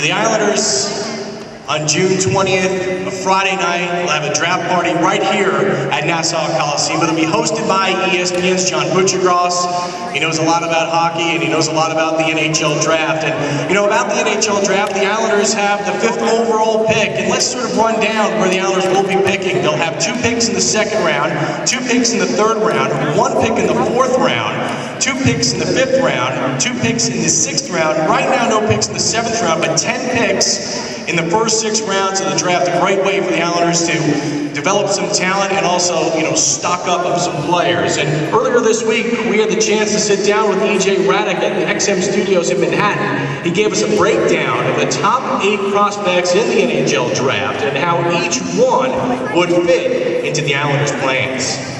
The Islanders, on June 20th, a Friday night, will have a draft party right here at Nassau Coliseum. It'll be hosted by ESPN's John Buccigross. He knows a lot about hockey, and he knows a lot about the NHL draft. And, you know, about the NHL draft, the Islanders have the 5th overall pick. And let's sort of run down where the Islanders will be picking. They'll have 2 picks in the 2nd round, 2 picks in the 3rd round, 1 pick in the 4th round, 2 picks in the 5th round, 2 picks in the 6th round. Right now, no picks in the 7th round, but 10 picks in the first 6 rounds of the draft. A great way for the Islanders to develop some talent and also, you know, stock up of some players. And earlier this week, we had the chance to sit down with E.J. Hradek at the XM Studios in Manhattan. He gave us a breakdown of the top 8 prospects in the NHL draft and how each one would fit into the Islanders' plans.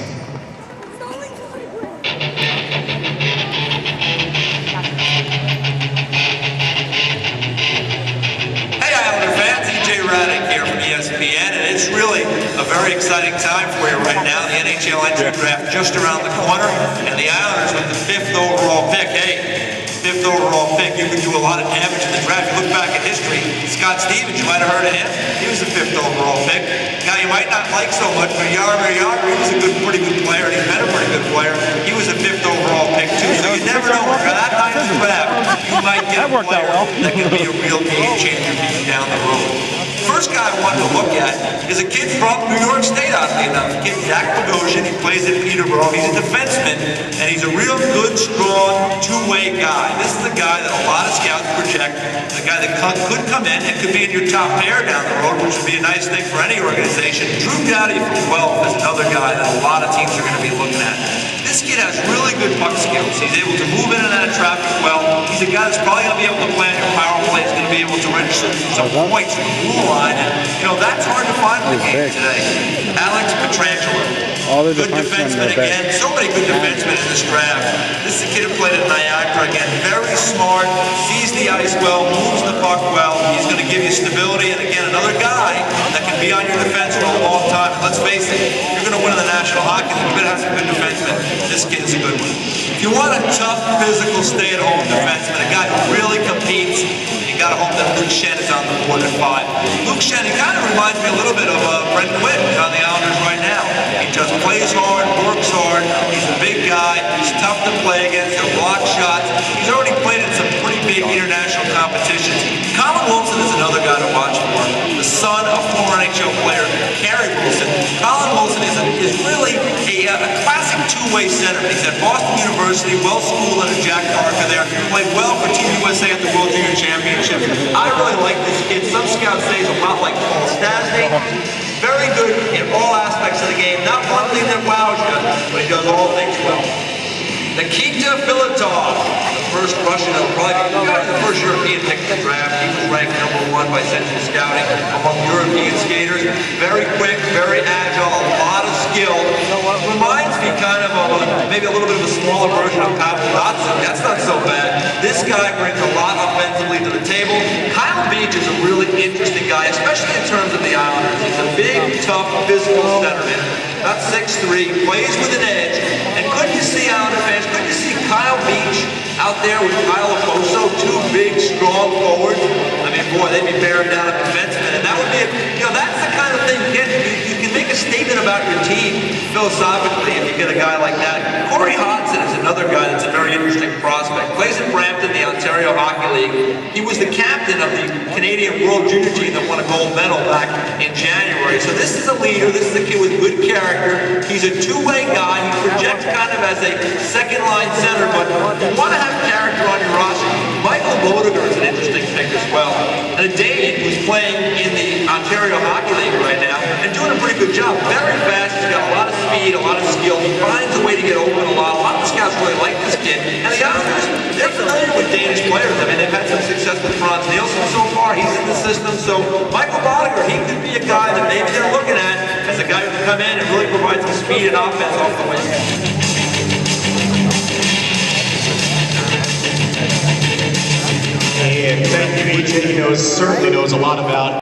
ESPN, and it's really a very exciting time for you right now. The NHL entry draft just around the corner, and the Islanders with the 5th overall pick. Hey, 5th overall pick, you could do a lot of damage in the draft. You look back at history, Scott Stevens, you might have heard of him. He was the 5th overall pick. Guy you might not like so much, but Jaromir Jagr, he was a pretty good player, and he's been a pretty good player. He was a 5th overall pick too, so you never know. For that high in the draft, you might get a player that can be a real game changer for you down the road. First guy I wanted to look at is a kid from New York State, oddly enough. The kid Zach Bogosian. He plays at Peterborough. He's a defenseman, and he's a real good, strong, two-way guy. This is the guy that a lot of scouts project, the guy that could come in and could be in your top pair down the road, which would be a nice thing for any organization. Drew Doughty from Guelph is another guy that a lot of teams are going to be looking at. This kid has really good puck skills. He's able to move in and out of traffic well. He's a guy that's probably going to be able to play on your power play. He's going to be able to register some points from the blue line. And, you know, that's hard to find in the game today. Alex Pietrangelo. Good defenseman again. So many good defensemen in this draft. This is a kid who played at Niagara again. Very smart, sees the ice well, moves the puck well. He's going to give you stability. And again, another guy that can be on your defense for a long time. And let's face it, you're going to win in the National Hockey League. You better have some good defensemen. This kid is a good one. If you want a tough, physical, stay-at-home defenseman, a guy who really competes, you got to hope that Luke Schenn is on the board at 5. Luke Schenn, he kind of reminds me a little bit of Brent Quinn, who's on the Islanders right now. He just plays hard, works hard. He's a big guy. He's tough to play against. He'll block shots. He's already played in some pretty big international competitions. Colin Wilson is another guy to watch for. The son of former NHL player Carey Wilson. Colin Wilson is really a classic two-way center. He's at Boston University, well-schooled under Jack Parker there. Played well for Team USA at the World Junior Championship. I really like this kid. Some scouts say he's a lot like Paul Stastny. Very good in all aspects of the game. Not one thing that wows you, but he does all things well. Nikita Filatov, the first Russian, probably the first European pick in the draft. He was ranked #1 by Central Scouting among European skaters. Very quick, very agile, a lot of skill. Reminds me kind of maybe a little bit of a smaller version of Pavel Datsyuk. That's not so bad. This guy brings a lot offensively to the table. Kyle Beach is a really interesting guy, especially in terms of the Islanders. He's a big, tough, physical centerman. About 6'3", plays with an edge. And couldn't you see, Islander fans, couldn't you see Kyle Beach out there with Kyle Okposo, 2 big, strong forwards? I mean, boy, they'd be bearing down a defenseman. And that would be, that's the kind of thing you can make a statement about your team philosophically if you get a guy like that. Corey Hodgson is another guy that's a very interesting prospect. Plays in Brampton, the Ontario Hockey League. He was the captain of the Canadian World Junior team that won a gold medal back in January. So this is a leader. This is a kid with good character. He's a two-way guy. He projects kind of as a second-line center, but you want to have character on your roster. Michael Bodiger is an interesting pick as well. And a Dane who's playing in the Ontario Hockey League right now and doing a pretty good job. Very fast. He's got a lot of speed, a lot of skill. He finds a way to get open a lot. A lot of scouts really like this kid. And the Islanders, they're familiar with Danish players. I mean, they've had some success with Frans Nielsen so far. He's in the system. So Michael Bodiger, he could be a guy that maybe they're looking at as a guy who can come in and really provide some speed and offense off the wing. And thank you, EJ. He certainly knows a lot about